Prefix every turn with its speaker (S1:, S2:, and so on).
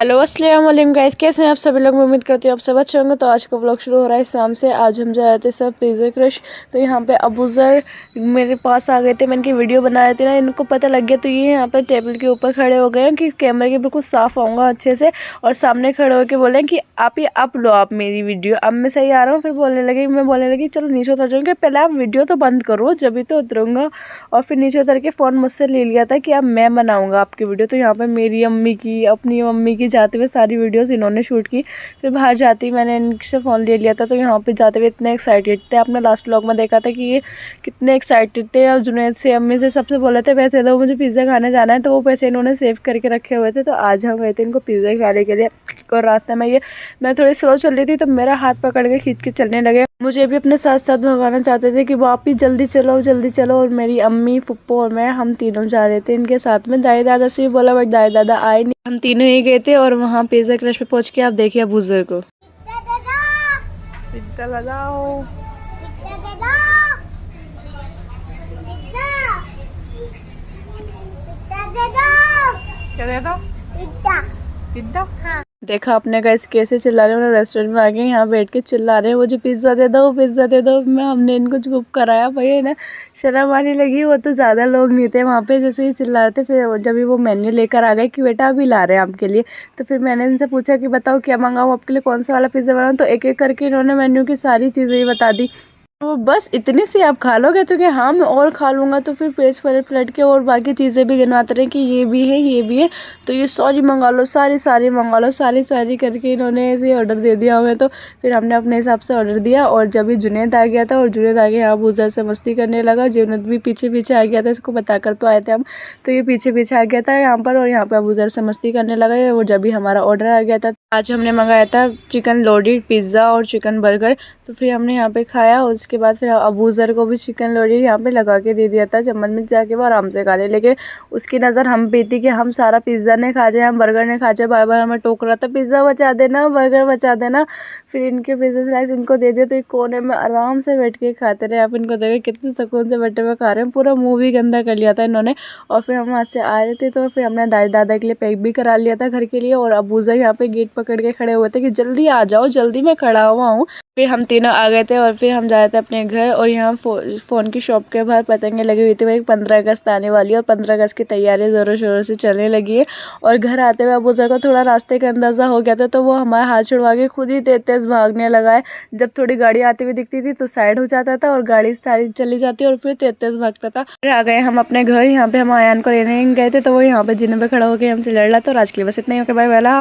S1: Hello अस्सलाम वालेकुम guys, कैसे हैं आप सभी लोग। मैं उम्मीद करती हूँ आप सब अच्छे होंगे। तो आज का व्लॉग शुरू हो रहा है शाम से। आज हम जा रहे थे सब पिज़्ज़ा क्रश। तो यहाँ पे अबूज़र मेरे पास आ गए थे, मैं इनकी वीडियो बना रही थी ना, इनको पता लग गया। तो ये यहाँ पे टेबल के ऊपर खड़े हो गए हैं कि कैमरे के बिल्कुल साफ आऊँगा अच्छे से, और सामने खड़े होकर बोले कि आप ही आप लो आप मेरी वीडियो। अब मैं सही आ रहा हूँ, फिर मैं बोलने लगी चलो नीचे उतर जाऊँगी, पहले आप वीडियो तो बंद करो जब तो उतरूँगा। और फिर नीचे उतर के फ़ोन मुझसे ले लिया था कि अब मैं बनाऊँगा आपकी वीडियो। तो यहाँ पर मेरी अम्मी की, अपनी मम्मी की जाते हुए सारी वीडियोस इन्होंने शूट की। फिर बाहर जाते ही मैंने इनसे फ़ोन ले लिया था। तो यहाँ पे जाते हुए इतने एक्साइटेड थे, आपने लास्ट व्लॉग में देखा था कि ये कितने एक्साइटेड थे। और जुनैद से, अम्मी से, सबसे बोले थे पैसे दो मुझे पिज़्ज़ा खाने जाना है। तो वो पैसे इन्होंने सेव करके रखे हुए थे। तो आज हम गए थे इनको पिज़्ज़ा खिलाने के लिए। और रास्ते में मैं थोड़ी स्लो चल रही थी, तो मेरा हाथ पकड़ के खींच के चलने लगे। मुझे भी अपने साथ साथ भगाना चाहते थे कि वो आप ही जल्दी चलो जल्दी चलो। और मेरी अम्मी, फुप्पो और मैं, हम तीनों जा रहे थे इनके साथ में। दाई दादा से भी बोला बट दाई दादा आए नहीं, हम तीनों ही गए थे। और वहाँ पिज़्ज़ा क्रश पे पहुँच के आप देखिए अबूज़र को। पिज़्ज़ा लगाओ, क्या दे दो? पिज़्ज़ा। हाँ। देखा आपने गाइस कैसे चिल्ला रहे हैं। रेस्टोरेंट में आके यहाँ बैठ के चिल्ला रहे हैं मुझे पिज़्ज़ा दे दो पिज़्ज़ा दे दो। हमने इनको चुप कराया, भैया ना शर्म आने लगी। वो तो ज़्यादा लोग नहीं थे वहाँ पे, जैसे ही चिल्ला रहे थे। फिर जब भी वो मेन्यू लेकर आ गए कि बेटा अभी ला रहे हैं आपके लिए, तो फिर मैंने इनसे पूछा कि बताओ क्या मंगाऊँ आपके लिए, कौन सा वाला पिज़्ज़ा बनाऊँ। तो एक एक करके इन्होंने मेन्यू की सारी चीज़ें ही बता दी। वो बस इतनी सी आप खा लोगे तो क्या, हाँ मैं और खा लूँगा। तो फिर पेज पर पलट के और बाकी चीज़ें भी गिनवाते रहे कि ये भी है ये भी है। तो ये सारी मंगा लो, सारी मंगा लो, सारी करके इन्होंने ऐसे ऑर्डर दे दिया हमें। तो फिर हमने अपने हिसाब से ऑर्डर दिया। और जब भी जुनैद आ गया था, और जुनैद आगे यहाँ अबूज़र से मस्ती करने लगा। जुनैद भी पीछे पीछे आ गया था, इसको बता कर तो आए थे हम। तो ये पीछे पीछे आ गया था यहाँ पर, और यहाँ पर अबूज़र से मस्ती करने लगा। और जब भी हमारा ऑर्डर आ गया था, आज हमने मंगाया था चिकन लोडेड पिज़्ज़ा और चिकन बर्गर। तो फिर हमने यहाँ पे खाया। और उसके बाद फिर अबूज़र को भी चिकन लोडेड यहाँ पे लगा के दे दिया था चम्मच में, जाके वो आराम से खा ले। लेकिन उसकी नज़र हम पे थी कि हम सारा पिज़्ज़ा ने खा जाए, हम बर्गर ने खा जाए। बार बार हमें टोक रहा था पिज़्ज़ा बचा देना, बर्गर बचा देना। फिर इनके पिज़्ज़ा स्लाइस इनको दे दिया। तो एक कोने में आराम से बैठ के खाते रहे। आप इनको देखे कितने सुकून से बैठे हुए खा रहे हैं। पूरा मुँह भी गंदा कर लिया था इन्होंने। और फिर हम वहाँ से आ रहे थे, तो फिर हमने दादी दादा के लिए पैक भी करा लिया था घर के लिए। और अबूज़र यहाँ पे गेट पकड़ के खड़े हुए थे कि जल्दी आ जाओ जल्दी, मैं खड़ा हुआ हूँ। फिर हम तीनों आ गए थे, और फिर हम जा रहे थे अपने घर। और यहाँ फ़ोन की शॉप के बाहर पतंगें लगी हुई थी। वही 15 अगस्त आने वाली है, और 15 अगस्त की तैयारी ज़ोरों शोरों से चलने लगी है। और घर आते हुए अबूज़र को थोड़ा रास्ते का अंदाज़ा हो गया था, तो वो हमारा हाथ छुड़वा के खुद ही तेज तेज भागने लगा है। जब थोड़ी गाड़ी आती हुई दिखती थी तो साइड हो जाता था, और गाड़ी सारी चली जाती और फिर तेज तेज भागता था। फिर आ गए हम अपने घर। यहाँ पे हम आयान को लेने गए थे, तो वो यहाँ पे जिन्हों पे खड़ा होकर हमसे लड़ रहा था। और आज के लिए बस इतना ही। Okay bye bye.